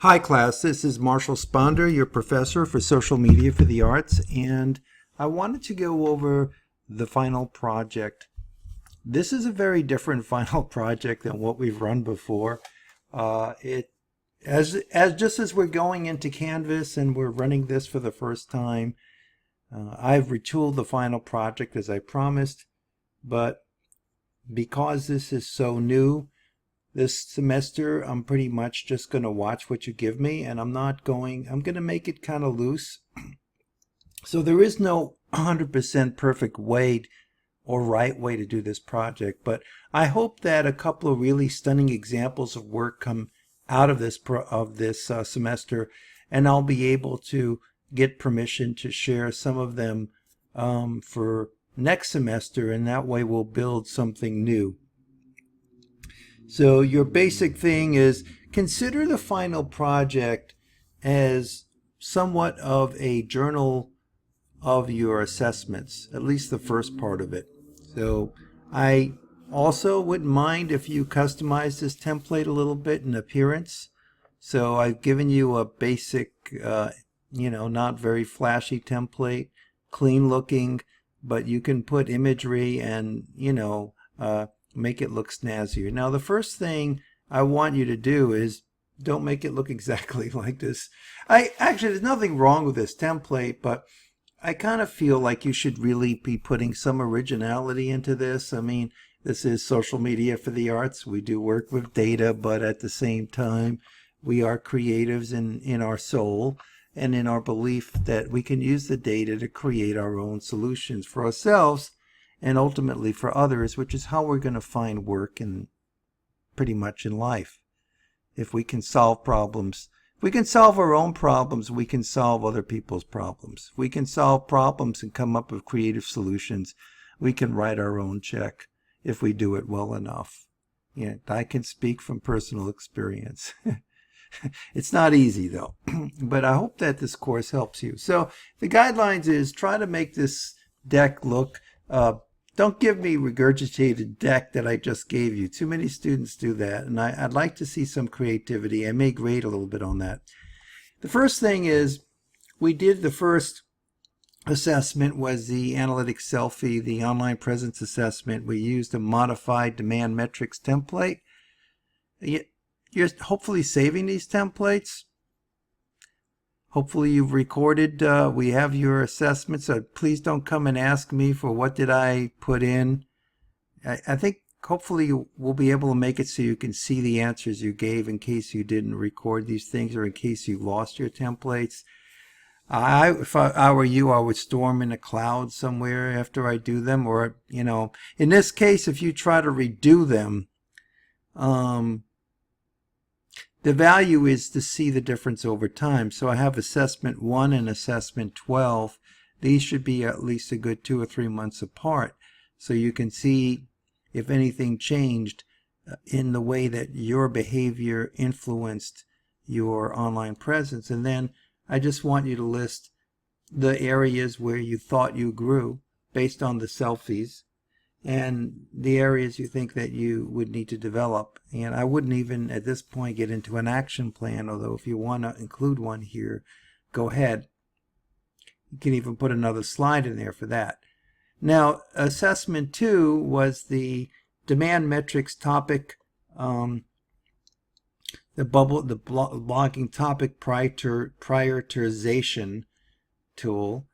Hi class, this is Marshall Sponder, your professor for social media for the arts, and I wanted to go over the final project. This is a very different final project than what we've run before. Just as we're going into Canvas and we're running this for the first time, I've retooled the final project as I promised, but because this is so new, this semester, I'm pretty much just going to watch what you give me, and I'm going to make it kind of loose. So there is no 100% perfect way or right way to do this project, but I hope that a couple of really stunning examples of work come out of this semester, and I'll be able to get permission to share some of them for next semester, and that way we'll build something new. So your basic thing is consider the final project as somewhat of a journal of your assessments, at least the first part of it. So I also wouldn't mind if you customize this template a little bit in appearance. So I've given you a basic, not very flashy template, clean looking, but you can put imagery and, make it look snazzier. Now, the first thing I want you to do is don't make it look exactly like this. There's nothing wrong with this template, but I kind of feel like you should really be putting some originality into this. I mean, this is social media for the arts. We do work with data, but at the same time, we are creatives in our soul and in our belief that we can use the data to create our own solutions for ourselves and ultimately for others, which is how we're going to find work in pretty much in life. If we can solve problems, if we can solve our own problems, we can solve other people's problems. If we can solve problems and come up with creative solutions, we can write our own check if we do it well enough. Yeah, I can speak from personal experience. It's not easy though, but I hope that this course helps you. So the guidelines is try to make this deck look don't give me regurgitated deck that I just gave you. Too many students do that, and I'd like to see some creativity. I may grade a little bit on that. The first thing is we did the first assessment was the analytic selfie, the online presence assessment. We used a modified demand metrics template. You're hopefully saving these templates. Hopefully you've recorded, we have your assessment, so please don't come and ask me for what did I put in. I think hopefully we'll be able to make it so you can see the answers you gave in case you didn't record these things or in case you lost your templates. If I were you, I would store them in a cloud somewhere after I do them, or, in this case, if you try to redo them, the value is to see the difference over time. So I have assessment 1 and assessment 12. These should be at least a good 2 or 3 months apart. So you can see if anything changed in the way that your behavior influenced your online presence. And then I just want you to list the areas where you thought you grew based on the selfies, and the areas you think that you would need to develop. And I wouldn't even at this point get into an action plan, although if you want to include one here, go ahead. You can even put another slide in there for that. Now, assessment 2 was the demand metrics topic, the blogging topic prioritization tool.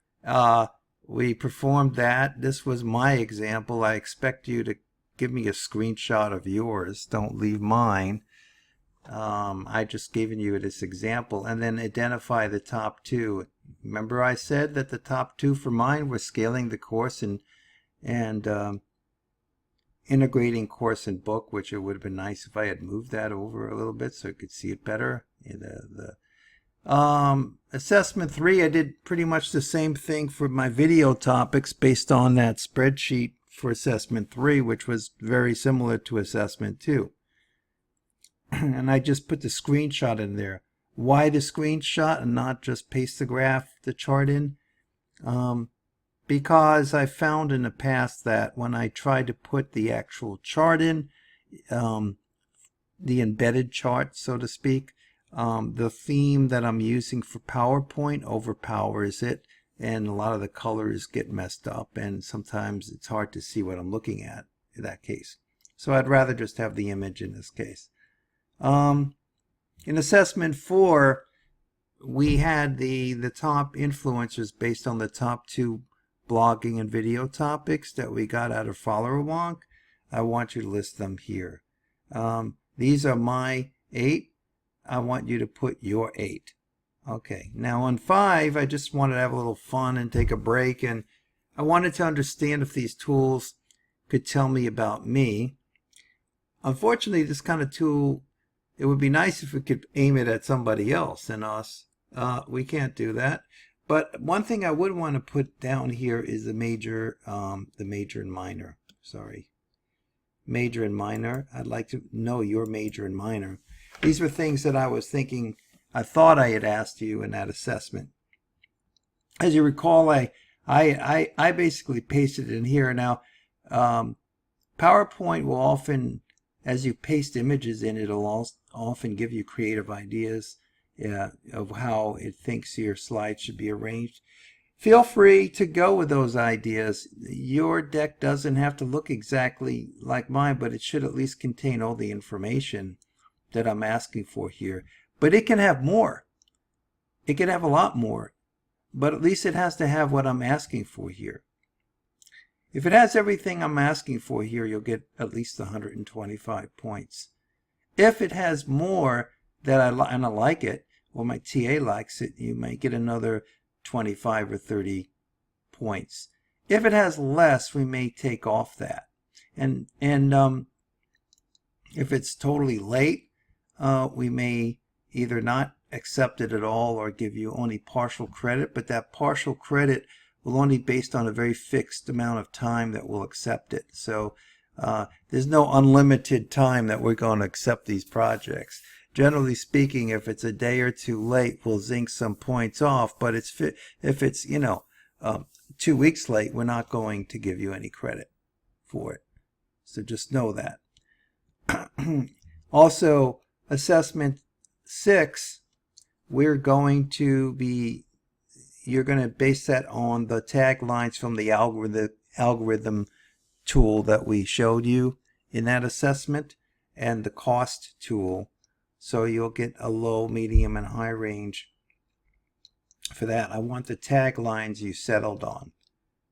We performed that. This was my example. I expect you to give me a screenshot of yours. Don't leave mine. I just given you this example. And then identify the top 2. Remember I said that the top 2 for mine were scaling the course and integrating course and book, which it would have been nice if I had moved that over a little bit so I could see it better. Assessment 3, I did pretty much the same thing for my video topics based on that spreadsheet for assessment 3, which was very similar to assessment 2. And I just put the screenshot in there. Why the screenshot and not just paste the chart in? Because I found in the past that when I tried to put the actual chart in, the embedded chart, so to speak, The theme that I'm using for PowerPoint overpowers it, and a lot of the colors get messed up, and sometimes it's hard to see what I'm looking at in that case. So I'd rather just have the image in this case. In assessment 4, we had the top influencers based on the top 2 blogging and video topics that we got out of Follower Wonk. I want you to list them here. These are my 8. I want you to put your 8. Okay, now on 5, I just wanted to have a little fun and take a break, and I wanted to understand if these tools could tell me about me. Unfortunately, this kind of tool, it would be nice if we could aim it at somebody else than us. We can't do that. But one thing I would want to put down here is the major and minor. Sorry. Major and minor. I'd like to know your major and minor. These were things that I was thinking, I thought I had asked you in that assessment. As you recall, I basically pasted it in here. Now, PowerPoint will often, as you paste images in, it'll often give you creative ideas of how it thinks your slides should be arranged. Feel free to go with those ideas. Your deck doesn't have to look exactly like mine, but it should at least contain all the information that I'm asking for here. But it can have more. It can have a lot more. But at least it has to have what I'm asking for here. If it has everything I'm asking for here, you'll get at least 125 points. If it has more that I like it, or my TA likes it, you might get another 25 or 30 points. If it has less, we may take off that. And if it's totally late, we may either not accept it at all or give you only partial credit, but that partial credit will only be based on a very fixed amount of time that we'll accept it. So there's no unlimited time that we're going to accept these projects. Generally speaking, if it's a day or two late, we'll zing some points off, but if it's 2 weeks late, we're not going to give you any credit for it. So just know that. Also, assessment 6, you're going to base that on the taglines from the algorithm tool that we showed you in that assessment and the cost tool. So you'll get a low, medium, and high range for that. I want the taglines you settled on.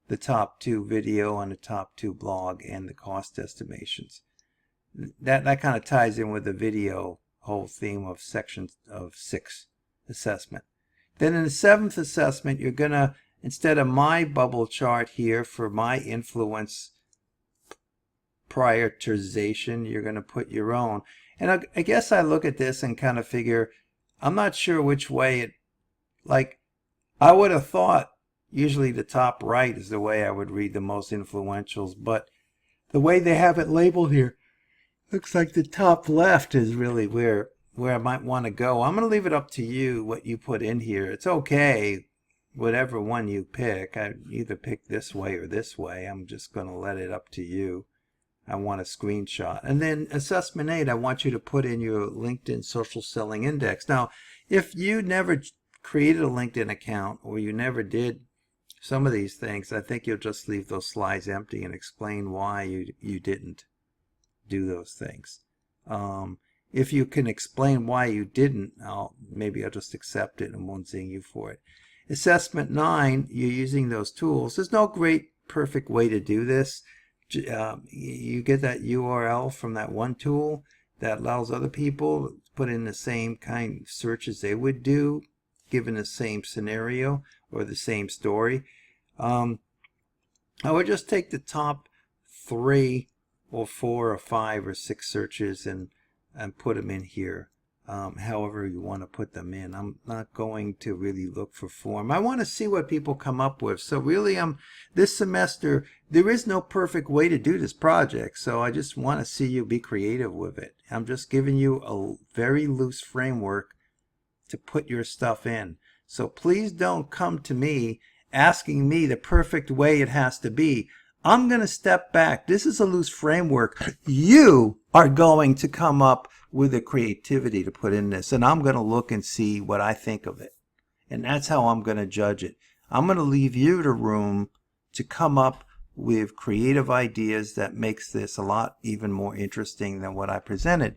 The top 2 video and the top 2 blog and the cost estimations. That kind of ties in with the video whole theme of section of 6 assessment. Then in the 7th assessment, you're going to, instead of my bubble chart here for my influence prioritization, you're going to put your own. And I guess I look at this and kind of figure, I'm not sure which way it, like, I would have thought usually the top right is the way I would read the most influentials, but the way they have it labeled here, looks like the top left is really where I might want to go. I'm going to leave it up to you what you put in here. It's okay, whatever one you pick. I either pick this way or this way. I'm just going to let it up to you. I want a screenshot. And then assessment 8, I want you to put in your LinkedIn social selling index. Now, if you never created a LinkedIn account or you never did some of these things, I think you'll just leave those slides empty and explain why you didn't do those things. If you can explain why you didn't, maybe I'll just accept it and won't zing you for it. Assessment 9, you're using those tools. There's no great perfect way to do this. You get that URL from that one tool that allows other people to put in the same kind of searches they would do given the same scenario or the same story. I would just take the top 3 or 4 or 5 or 6 searches and put them in here, however you want to put them in. I'm not going to really look for form. I want to see what people come up with. So really, this semester, there is no perfect way to do this project, so I just want to see you be creative with it. I'm just giving you a very loose framework to put your stuff in. So please don't come to me asking me the perfect way it has to be. I'm going to step back. This is a loose framework. You are going to come up with the creativity to put in this. And I'm going to look and see what I think of it. And that's how I'm going to judge it. I'm going to leave you the room to come up with creative ideas that makes this a lot even more interesting than what I presented.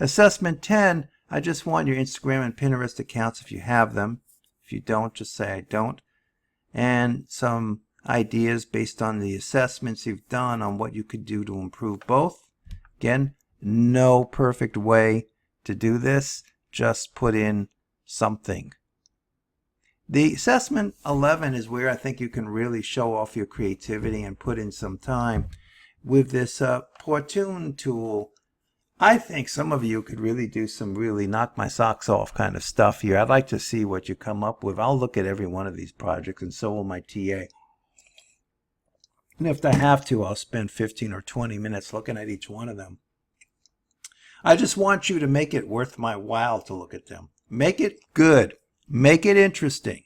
Assessment 10, I just want your Instagram and Pinterest accounts if you have them. If you don't, just say I don't. And some ideas based on the assessments you've done on what you could do to improve both. Again, no perfect way to do this. Just put in something. The assessment 11 is where I think you can really show off your creativity and put in some time. With this Portune tool, I think some of you could really do some really knock my socks off kind of stuff here. I'd like to see what you come up with. I'll look at every one of these projects, and so will my TA. And if I have to, I'll spend 15 or 20 minutes looking at each one of them. I just want you to make it worth my while to look at them. Make it good. Make it interesting.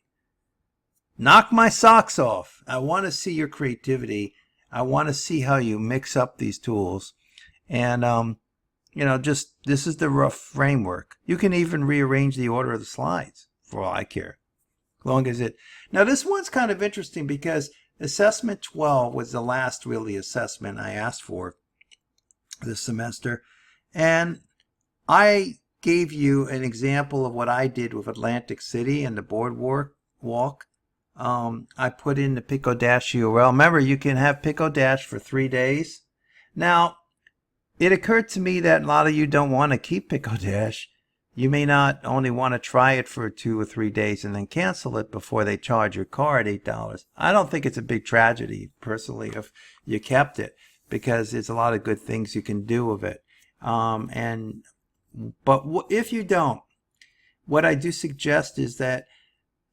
Knock my socks off. I want to see your creativity. I want to see how you mix up these tools. And, just this is the rough framework. You can even rearrange the order of the slides for all I care. As long as it... Now, this one's kind of interesting because assessment 12 was the last really assessment I asked for this semester. And I gave you an example of what I did with Atlantic City and the boardwalk. I put in the Pico Dash URL. Remember, you can have Pico Dash for 3 days. Now, it occurred to me that a lot of you don't want to keep Pico Dash. You may not only want to try it for 2 or 3 days and then cancel it before they charge your card $8. I don't think it's a big tragedy, personally, if you kept it, because there's a lot of good things you can do with it. But if you don't, what I do suggest is that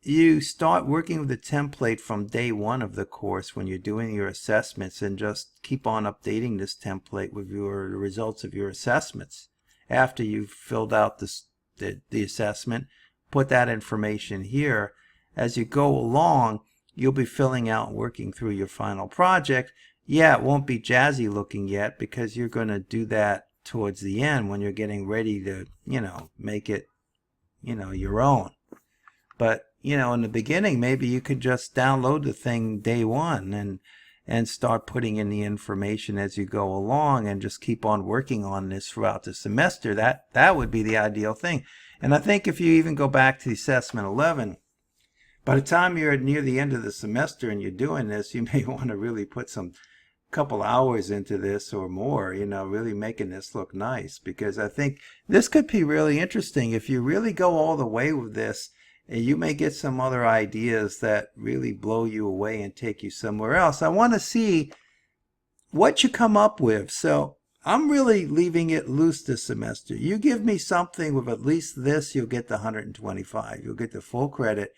you start working with the template from day one of the course when you're doing your assessments, and just keep on updating this template with the results of your assessments. After you've filled out the assessment, put that information here. As you go along, you'll be filling out and working through your final project. Yeah, it won't be jazzy looking yet because you're going to do that towards the end when you're getting ready to, make it, your own. But, in the beginning, maybe you could just download the thing day one and start putting in the information as you go along, and just keep on working on this throughout the semester. That would be the ideal thing. And I think if you even go back to the assessment 11, by the time you're near the end of the semester and you're doing this, you may want to really put some couple hours into this or more, really making this look nice, because I think this could be really interesting. If you really go all the way with this, you may get some other ideas that really blow you away and take you somewhere else. I want to see what you come up with. So I'm really leaving it loose this semester. You give me something with at least this, you'll get the 125. You'll get the full credit.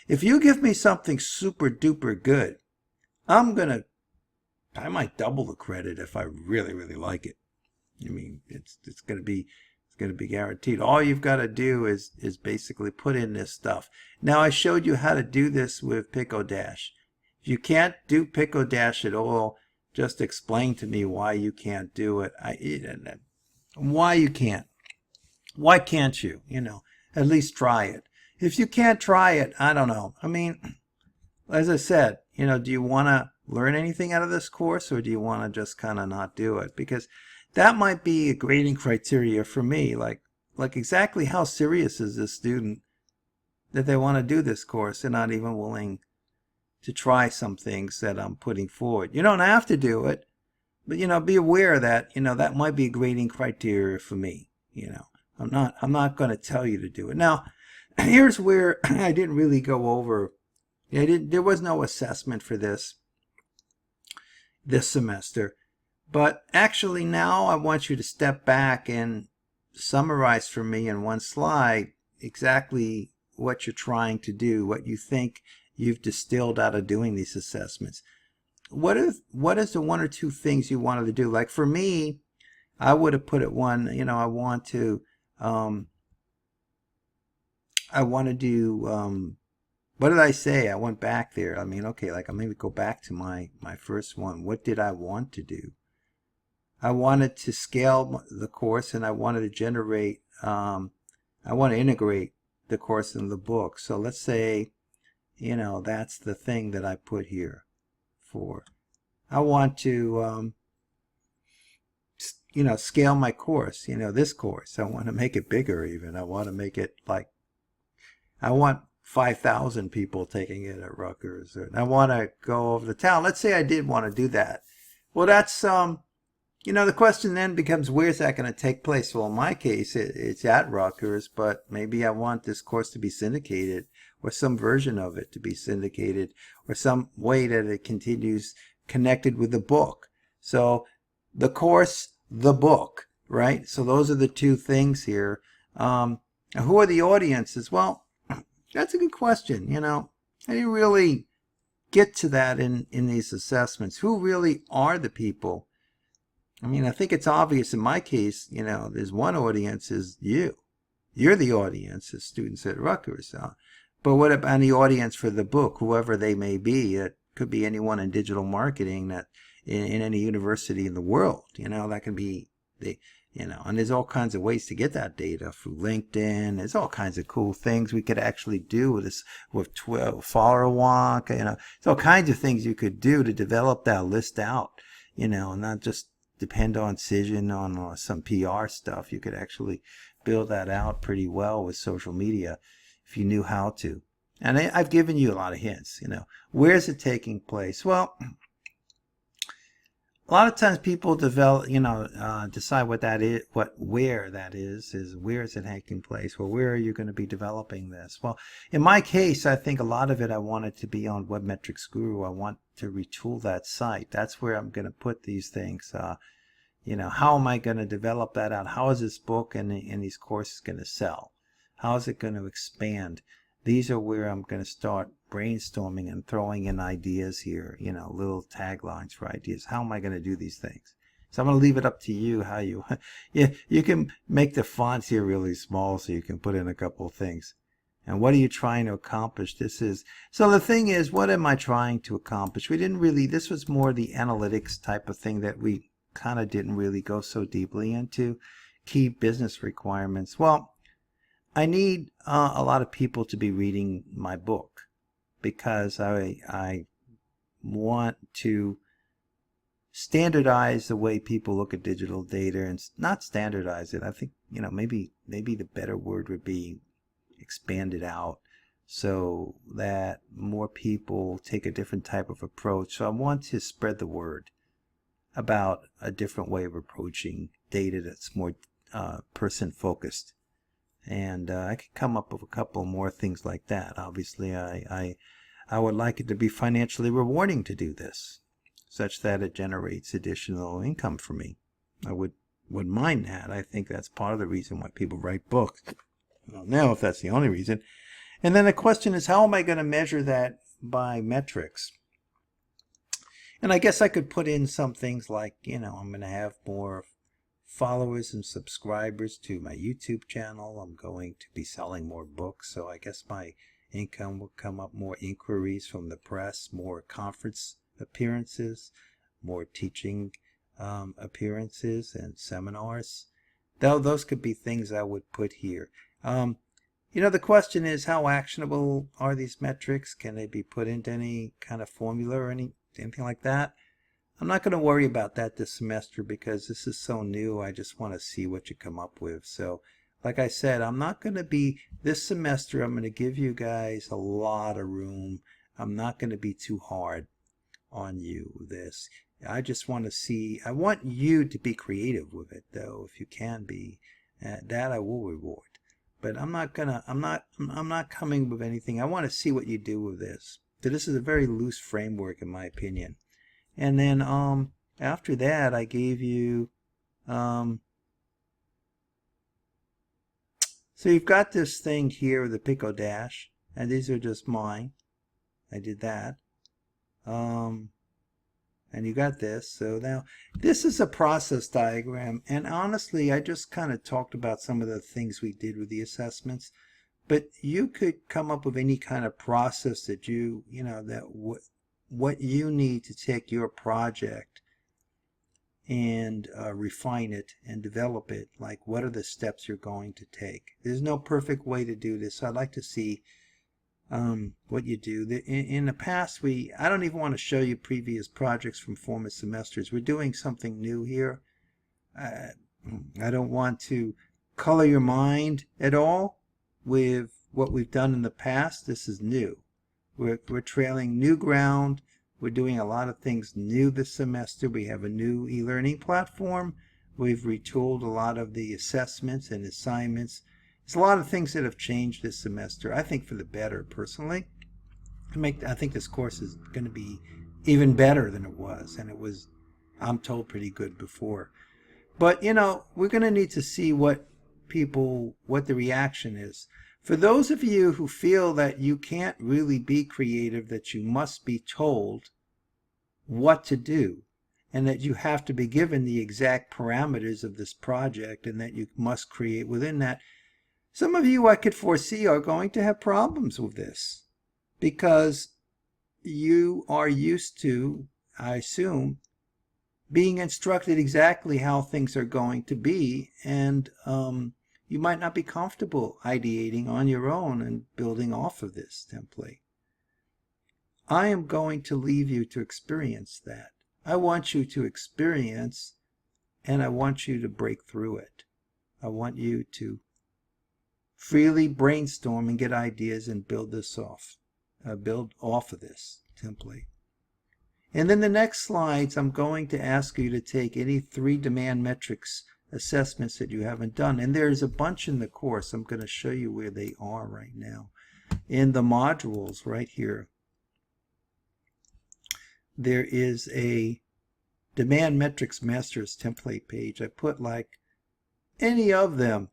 If you give me something super duper good, I might double the credit if I really, really like it. I mean, it's going to be guaranteed. All you've got to do is basically put in this stuff. Now, I showed you how to do this with Pico Dash. If you can't do Pico Dash at all, just explain to me why you can't do it. Why you can't. Why can't you? At least try it. If you can't try it, I don't know. I mean, as I said, do you want to learn anything out of this course, or do you want to just kind of not do it? Because that might be a grading criteria for me. Like exactly how serious is this student that they want to do this course? They're not even willing to try some things that I'm putting forward. You don't have to do it, but be aware that that might be a grading criteria for me. I'm not going to tell you to do it. Now, here's where I didn't really go over. There was no assessment for this semester. But actually now I want you to step back and summarize for me in one slide exactly what you're trying to do, what you think you've distilled out of doing these assessments. What is the 1 or 2 things you wanted to do? Like for me, I would have put it one, I want to do, what did I say? I went back there. I mean, okay, like I'm going to go back to my first one. What did I want to do? I wanted to scale the course, and I wanted to generate, I want to integrate the course in the book. So let's say, that's the thing that I put here for. I want to, scale my course, this course. I want to make it bigger even. I want to make it like, I want 5,000 people taking it at Rutgers. And I want to go over the town. Let's say I did want to do that. Well, that's, the question then becomes, where's that going to take place? Well, in my case, it's at Rutgers, but maybe I want this course to be syndicated, or some version of it to be syndicated, or some way that it continues connected with the book. So the course, the book, right? So those are the two things here. Who are the audiences? Well, that's a good question. I didn't really get to that in these assessments. Who really are the people? I mean, I think it's obvious in my case, there's one audience is you. You're the audience as students at Rutgers. But what about the audience for the book, whoever they may be? It could be anyone in digital marketing that in any university in the world. That can be and there's all kinds of ways to get that data through LinkedIn. There's all kinds of cool things we could actually do with this, with follower walk. There's all kinds of things you could do to develop that list out, and not just depend on Cision on some PR stuff. You could actually build that out pretty well with social media if you knew how to. And I've given you a lot of hints. Where's it taking place? Well, a lot of times people develop, decide what that is, where that is where is it taking place? Well, where are you going to be developing this? Well, in my case, I think a lot of it I wanted to be on Webmetrics Guru. I want to retool that site. That's where I'm going to put these things. How am I going to develop that out? How is this book and these courses going to sell? How is it going to expand? These are where I'm going to start brainstorming and throwing in ideas here, little taglines for ideas. How am I going to do these things? So I'm going to leave it up to you how you, you can make the fonts here really small so you can put in a couple of things. And what are you trying to accomplish? So the thing is, what am I trying to accomplish? This was more the analytics type of thing that we kind of didn't really go so deeply into. Key business requirements. Well, I need a lot of people to be reading my book because I want to standardize the way people look at digital data, and not standardize it. I think, maybe the better word would be expand it out so that more people take a different type of approach. So I want to spread the word about a different way of approaching data that's more person focused. And I could come up with a couple more things like that. Obviously, I would like it to be financially rewarding to do this, such that it generates additional income for me. I wouldn't mind that. I think that's part of the reason why people write books. I don't know if that's the only reason. And then the question is, how am I going to measure that by metrics? And I guess I could put in some things like, I'm going to have more followers and subscribers to my YouTube channel. I'm going to be selling more books, so I guess my income will come up, more inquiries from the press, more conference appearances, more teaching appearances and seminars. Those could be things I would put here. The question is, how actionable are these metrics? Can they be put into any kind of formula or anything like that? I'm not going to worry about that this semester because this is so new. I just want to see what you come up with. So, like I said, I'm not going to be, this semester, I'm going to give you guys a lot of room. I'm not going to be too hard on you with this. I just want to see, I want you to be creative with it, though, if you can be. That I will reward. But I'm not coming with anything. I want to see what you do with this. So this is a very loose framework, in my opinion. And then after that, I gave you, so you've got this thing here with the Pico Dash, and these are just mine. I did that. And you got this. So now, this is a process diagram, and honestly, I just kind of talked about some of the things we did with the assessments, but you could come up with any kind of process that what you need to take your project and refine it and develop it. Like, what are the steps you're going to take? There's no perfect way to do this. I'd like to see what you do. In the past, I don't even want to show you previous projects from former semesters. We're doing something new here. I don't want to color your mind at all with what we've done in the past. This is new. We're trailing new ground. We're doing a lot of things new this semester. We have a new e-learning platform. We've retooled a lot of the assessments and assignments. There's a lot of things that have changed this semester, I think for the better, personally. I think this course is going to be even better than it was, and it was, I'm told, pretty good before. But, you know, we're going to need to see what the reaction is. For those of you who feel that you can't really be creative, that you must be told what to do, and that you have to be given the exact parameters of this project, and that you must create within that, some of you I could foresee are going to have problems with this, because you are used to, I assume, being instructed exactly how things are going to be, and you might not be comfortable ideating on your own and building off of this template. I am going to leave you to experience that. I want you to experience, and I want you to break through it. I want you to freely brainstorm and get ideas and build off of this template. And then the next slides, I'm going to ask you to take any 3 demand metrics assessments that you haven't done. And there's a bunch in the course. I'm going to show you where they are right now. In the modules right here, there is a demand metrics masters template page. I put like any of them.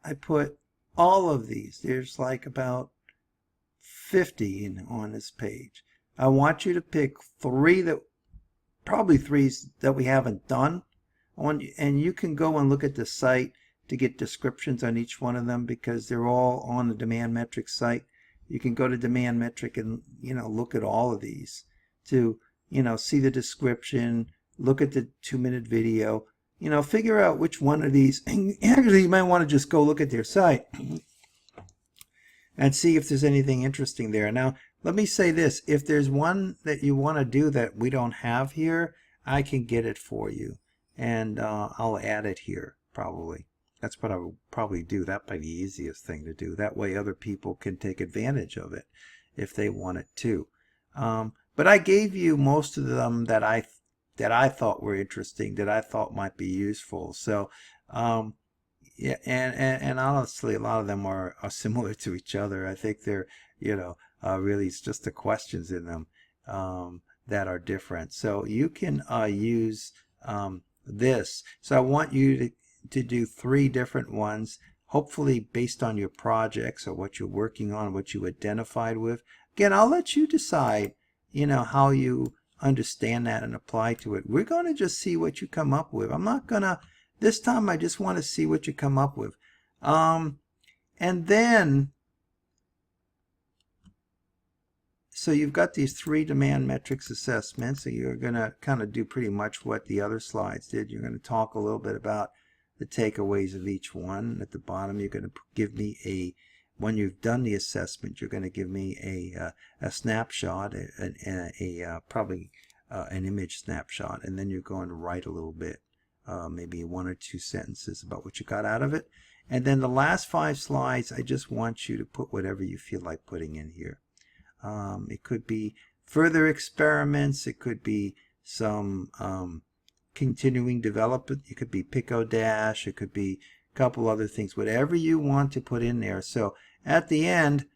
I put all of these. There's like about 50 on this page. I want you to pick 3 probably 3 that we haven't done. And you can go and look at the site to get descriptions on each one of them, because they're all on the demand metric site. You can go to demand metric and, you know, look at all of these to, you know, see the description, look at the 2-minute video, you know, figure out which one of these. Actually, you might want to just go look at their site and see if there's anything interesting there. Now, let me say this. If there's one that you want to do that we don't have here, I can get it for you. And I'll add it here, probably. That's what I would probably do. That'd be the easiest thing to do. That way other people can take advantage of it if they want it too. But I gave you most of them that I thought were interesting, that I thought might be useful. So, yeah, and honestly, a lot of them are similar to each other. I think they're, you know, really it's just the questions in them that are different. So you can use this. So I want you to do 3 different ones, hopefully based on your projects or what you're working on, what you identified with. Again, I'll let you decide, you know, how you understand that and apply to it. We're going to just see what you come up with. I'm not going to, this time I just want to see what you come up with. And then, so you've got these 3 demand metrics assessments, so you're going to kind of do pretty much what the other slides did. You're going to talk a little bit about the takeaways of each one. At the bottom, you're going to give me when you've done the assessment, you're going to give me a snapshot, probably an image snapshot, and then you're going to write a little bit, maybe 1 or 2 sentences about what you got out of it. And then the last 5 slides, I just want you to put whatever you feel like putting in here. It could be further experiments. It could be some continuing development. It could be Pico Dash. It could be a couple other things. Whatever you want to put in there. So at the end,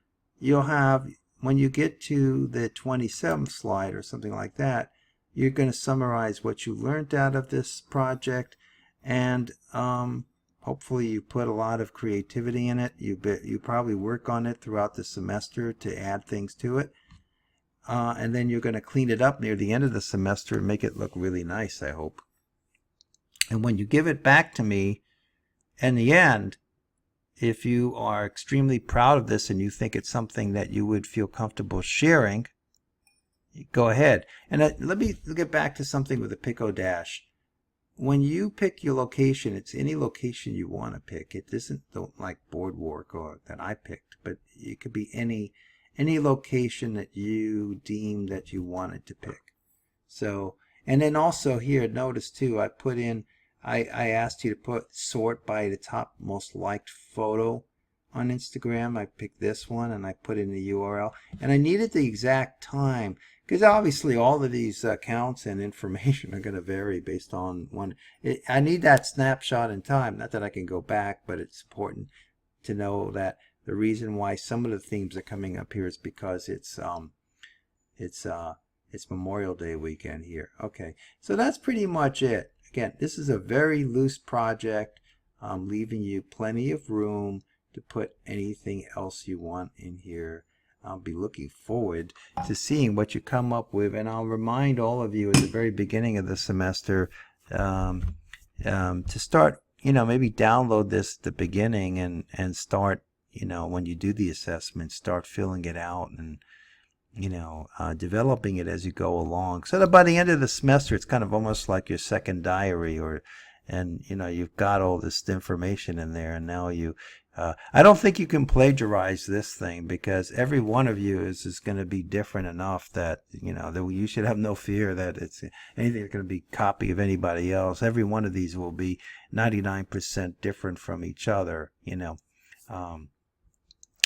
you'll have, when you get to the 27th slide or something like that, you're going to summarize what you learned out of this project, and hopefully you put a lot of creativity in it. You probably work on it throughout the semester to add things to it. And then you're going to clean it up near the end of the semester and make it look really nice, I hope. And when you give it back to me in the end, if you are extremely proud of this and you think it's something that you would feel comfortable sharing, go ahead. And let me get back to something with the Pico Dash. when you pick your location, it's any location you want to pick. It isn't like Boardwalk or that I picked, but it could be any location that you deem that you wanted to pick. So, and then also here, notice too, I put in, I asked you to sort by the top most liked photo on Instagram. I picked this one and I put in the URL, and I needed the exact time, because obviously all of these accounts and information are going to vary based on one. I need that snapshot in time. Not that I can go back, but it's important to know that the reason why some of the themes are coming up here is because it's Memorial Day weekend here. Okay, so that's pretty much it. Again, this is a very loose project, leaving you plenty of room to put anything else you want in here. I'll be looking forward to seeing what you come up with, and I'll remind all of you at the very beginning of the semester to start, maybe download this at the beginning and start, when you do the assessment, start filling it out and developing it as you go along, so that by the end of the semester it's kind of almost like your second diary, and you've got all this information in there, and now I don't think you can plagiarize this thing, because every one of you is going to be different enough that that you should have no fear that it's anything that's going to be a copy of anybody else. Every one of these will be 99% different from each other, and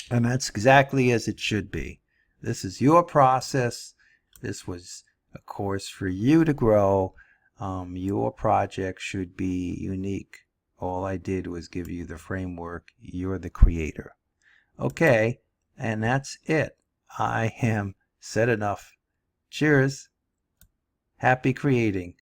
that's exactly as it should be. This is your process. This was a course for you to grow. Your project should be unique. All I did was give you the framework. You're the creator. Okay, and that's it. I am said enough. Cheers. Happy creating.